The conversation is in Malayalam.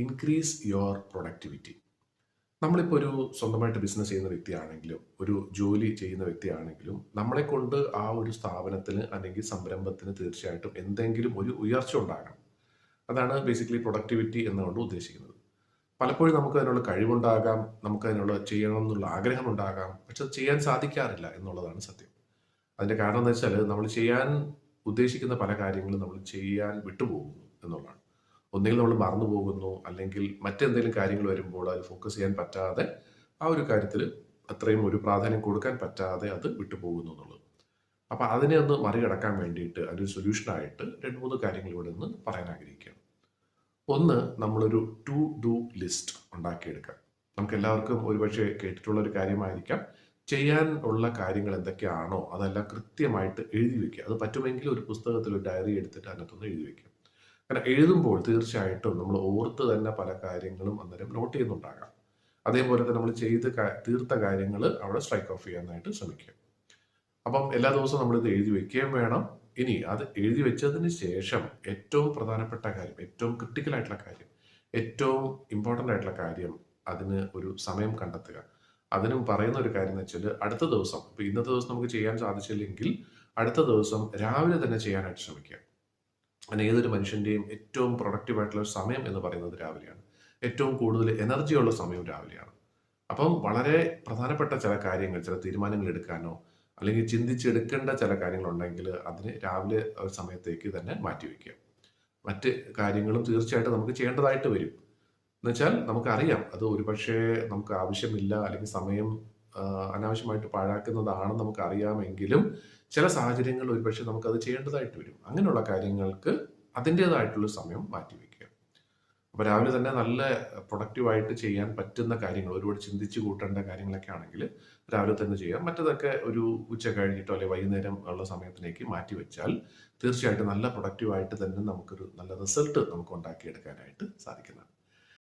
Increase your productivity. നമ്മളിപ്പോൾ ഒരു സ്വന്തമായിട്ട് ബിസിനസ് ചെയ്യുന്ന വ്യക്തിയാണെങ്കിലും ഒരു ജോലി ചെയ്യുന്ന വ്യക്തിയാണെങ്കിലും നമ്മളെ കൊണ്ട് ആ ഒരു സ്ഥാപനത്തിന് അല്ലെങ്കിൽ സംരംഭത്തിന് തീർച്ചയായിട്ടും എന്തെങ്കിലും ഒരു ഉയർച്ച ഉണ്ടാകണം. അതാണ് ബേസിക്കലി പ്രൊഡക്ടിവിറ്റി എന്നുകൊണ്ട് ഉദ്ദേശിക്കുന്നത്. പലപ്പോഴും നമുക്ക് അതിനുള്ള കഴിവുണ്ടാകാം, നമുക്ക് അതിനുള്ള ചെയ്യണം എന്നുള്ള ആഗ്രഹമുണ്ടാകാം, പക്ഷെ അത് ചെയ്യാൻ സാധിക്കാറില്ല എന്നുള്ളതാണ് സത്യം. അതിന്റെ കാരണം എന്ന് വെച്ചാൽ നമ്മൾ ചെയ്യാൻ ഉദ്ദേശിക്കുന്ന പല കാര്യങ്ങളും നമ്മൾ ചെയ്യാൻ വിട്ടുപോകുന്നു എന്നുള്ളതാണ്. ഒന്നുകിൽ നമ്മൾ മറന്നു പോകുന്നു, അല്ലെങ്കിൽ മറ്റെന്തെങ്കിലും കാര്യങ്ങൾ വരുമ്പോൾ അത് ഫോക്കസ് ചെയ്യാൻ പറ്റാതെ ആ ഒരു കാര്യത്തിൽ അത്രയും ഒരു പ്രാധാന്യം കൊടുക്കാൻ പറ്റാതെ അത് വിട്ടുപോകുന്നു എന്നുള്ളത്. അപ്പം അതിനെ ഒന്ന് മറികടക്കാൻ വേണ്ടിയിട്ട് അതിൻ്റെ സൊല്യൂഷനായിട്ട് രണ്ട് മൂന്ന് കാര്യങ്ങൾ ഇവിടെ നിന്ന് പറയാൻ ആഗ്രഹിക്കുകയാണ്. ഒന്ന്, നമ്മളൊരു ടു ഡു ലിസ്റ്റ് ഉണ്ടാക്കിയെടുക്കാം. നമുക്ക് എല്ലാവർക്കും ഒരുപക്ഷെ കേട്ടിട്ടുള്ള ഒരു കാര്യമായിരിക്കാം, ചെയ്യാൻ ഉള്ള കാര്യങ്ങൾ എന്തൊക്കെയാണോ അതെല്ലാം കൃത്യമായിട്ട് എഴുതി വെക്കുക. അത് പറ്റുമെങ്കിൽ ഒരു പുസ്തകത്തിൽ ഒരു ഡയറി എടുത്തിട്ട് അതിനകത്തൊന്ന് എഴുതി വെക്കുക. കാരണം എഴുതുമ്പോൾ തീർച്ചയായിട്ടും നമ്മൾ ഓർത്ത് തന്നെ പല കാര്യങ്ങളും അന്നേരം നോട്ട് ചെയ്യുന്നുണ്ടാകാം. അതേപോലെ തന്നെ നമ്മൾ തീർത്ത കാര്യങ്ങൾ അവിടെ സ്ട്രൈക്ക് ഓഫ് ചെയ്യാനായിട്ട് ശ്രമിക്കുക. അപ്പം എല്ലാ ദിവസവും നമ്മളിത് എഴുതി വെക്കുകയും വേണം. ഇനി അത് എഴുതി വെച്ചതിന് ശേഷം ഏറ്റവും പ്രധാനപ്പെട്ട കാര്യം, ഏറ്റവും ക്രിട്ടിക്കൽ ആയിട്ടുള്ള കാര്യം, ഏറ്റവും ഇമ്പോർട്ടൻ്റ് ആയിട്ടുള്ള കാര്യം, അതിന് ഒരു സമയം കണ്ടെത്തുക. അതിനും പറയുന്ന ഒരു കാര്യം എന്ന് വെച്ചാൽ അടുത്ത ദിവസം, ഇപ്പൊ ഇന്നത്തെ ദിവസം നമുക്ക് ചെയ്യാൻ സാധിച്ചില്ലെങ്കിൽ അടുത്ത ദിവസം രാവിലെ തന്നെ ചെയ്യാനായിട്ട് ശ്രമിക്കുക. അങ്ങനെ ഏതൊരു മനുഷ്യന്റെയും ഏറ്റവും പ്രൊഡക്റ്റീവ് ആയിട്ടുള്ള സമയം എന്ന് പറയുന്നത് രാവിലെയാണ്. ഏറ്റവും കൂടുതൽ എനർജി ഉള്ള സമയം രാവിലെയാണ്. അപ്പം വളരെ പ്രധാനപ്പെട്ട ചില കാര്യങ്ങൾ, ചില തീരുമാനങ്ങൾ എടുക്കാനോ അല്ലെങ്കിൽ ചിന്തിച്ചെടുക്കേണ്ട ചില കാര്യങ്ങളുണ്ടെങ്കിൽ അതിന് രാവിലെ ഒരു സമയത്തേക്ക് തന്നെ മാറ്റിവെക്കുക. മറ്റ് കാര്യങ്ങളും തീർച്ചയായിട്ടും നമുക്ക് ചെയ്യേണ്ടതായിട്ട് വരും. എന്നുവെച്ചാൽ നമുക്കറിയാം അത് ഒരുപക്ഷെ നമുക്ക് ആവശ്യമില്ല, അല്ലെങ്കിൽ സമയം അനാവശ്യമായിട്ട് പാഴാക്കുന്നതാണെന്ന് നമുക്കറിയാമെങ്കിലും ചില സാഹചര്യങ്ങളിൽ ഒരുപക്ഷെ നമുക്കത് ചെയ്യേണ്ടതായിട്ട് വരും. അങ്ങനെയുള്ള കാര്യങ്ങൾക്ക് അതിൻ്റെതായിട്ടുള്ള സമയം മാറ്റിവെക്കുക. അപ്പോൾ രാവിലെ തന്നെ നല്ല പ്രൊഡക്റ്റീവായിട്ട് ചെയ്യാൻ പറ്റുന്ന കാര്യങ്ങൾ, ഒരുപാട് ചിന്തിച്ച് കൂട്ടേണ്ട കാര്യങ്ങളൊക്കെ ആണെങ്കിൽ രാവിലെ തന്നെ ചെയ്യാം. മറ്റതൊക്കെ ഒരു ഉച്ച കഴിഞ്ഞിട്ടോ അല്ലെങ്കിൽ വൈകുന്നേരം ഉള്ള സമയത്തിലേക്ക് മാറ്റി വെച്ചാൽ തീർച്ചയായിട്ടും നല്ല പ്രൊഡക്റ്റീവായിട്ട് തന്നെ നമുക്കൊരു നല്ല റിസൾട്ട് നമുക്ക് ഉണ്ടാക്കിയെടുക്കാനായിട്ട് സാധിക്കുന്നതാണ്.